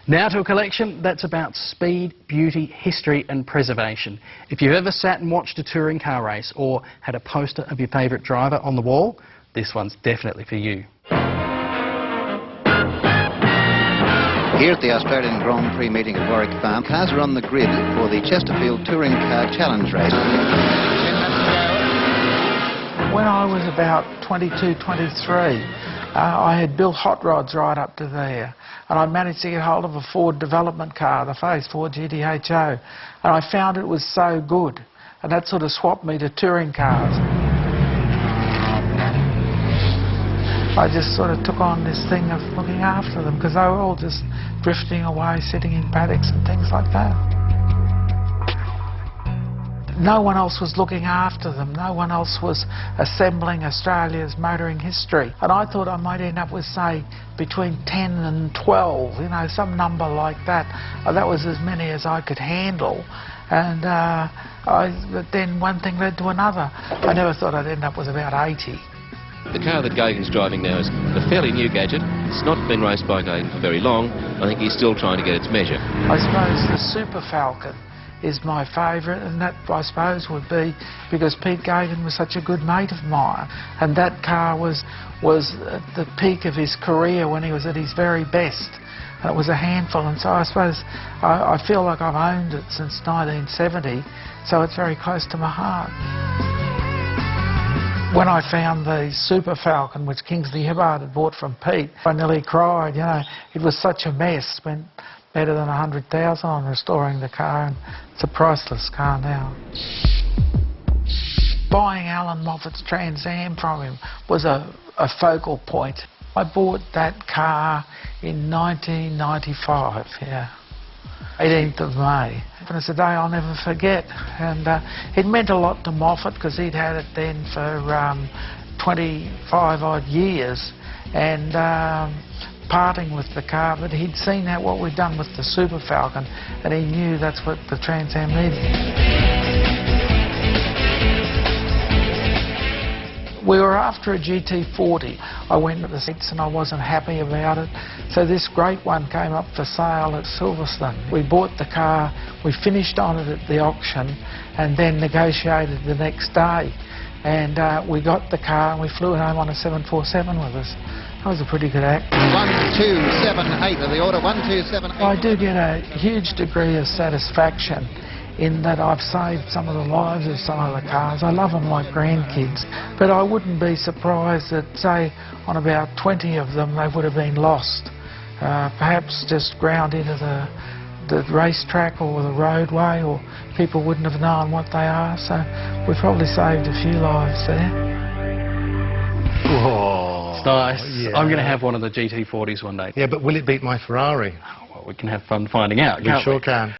Now to a collection that's about speed, beauty, history and preservation. If you've ever sat and watched a touring car race or had a poster of your favourite driver on the wall, this one's definitely for you. Here at the Australian Grand Prix meeting at Warwick Farm, cars are on the grid for the Chesterfield Touring Car Challenge race. 10 minutes to go. When I was about 22, 23, I had built hot rods right up to there, and I managed to get hold of a Ford development car, the face Ford GTHO, and I found it was so good, and that sort of swapped me to touring cars. I just sort of took on this thing of looking after them, because they were all just drifting away, sitting in paddocks and things like that. No one else was looking after them. No one else was assembling Australia's motoring history. And I thought I might end up with, say, between 10 and 12, you know, some number like that. That was as many as I could handle. And but then one thing led to another. I never thought I'd end up with about 80. The car that Geoghegan's driving now is a fairly new gadget. It's not been raced by Geoghegan for very long. I think he's still trying to get its measure. I suppose the Super Falcon is my favourite, and that, I suppose, would be because Pete Geoghegan was such a good mate of mine, and that car was at the peak of his career when he was at his very best, and it was a handful. And so I suppose I feel like I've owned it since 1970, so it's very close to my heart. When I found the Super Falcon, which Kingsley Hibbard had bought from Pete, I nearly cried. You know, it was such a mess. Spent better than $100,000 on restoring the car, and it's a priceless car now. Buying Alan Moffat's Trans Am from him was a focal point. I bought that car in 1995, 18th of May. And it's a day I'll never forget. And it meant a lot to Moffat because he'd had it then for 25 odd years. And parting with the car, but he'd seen what we'd done with the Super Falcon, and he knew that's what the Trans Am needed. We were after a GT40. I went to the seats and I wasn't happy about it, so this great one came up for sale at Silverstone. We bought the car, we finished on it at the auction, and then negotiated the next day. And we got the car and we flew it home on a 747 with us. That was a pretty good act. 1278 of the order, 1278. I do get a huge degree of satisfaction in that I've saved some of the lives of some of the cars. I love them like grandkids, but I wouldn't be surprised that, say, on about 20 of them they would have been lost. Perhaps just ground into the racetrack or the roadway, or people wouldn't have known what they are, so we've probably saved a few lives there. Oh, it's nice. Yeah. I'm going to have one of the GT40s one day. Yeah, but will it beat my Ferrari? Well, we can have fun finding out, can't we? We sure can.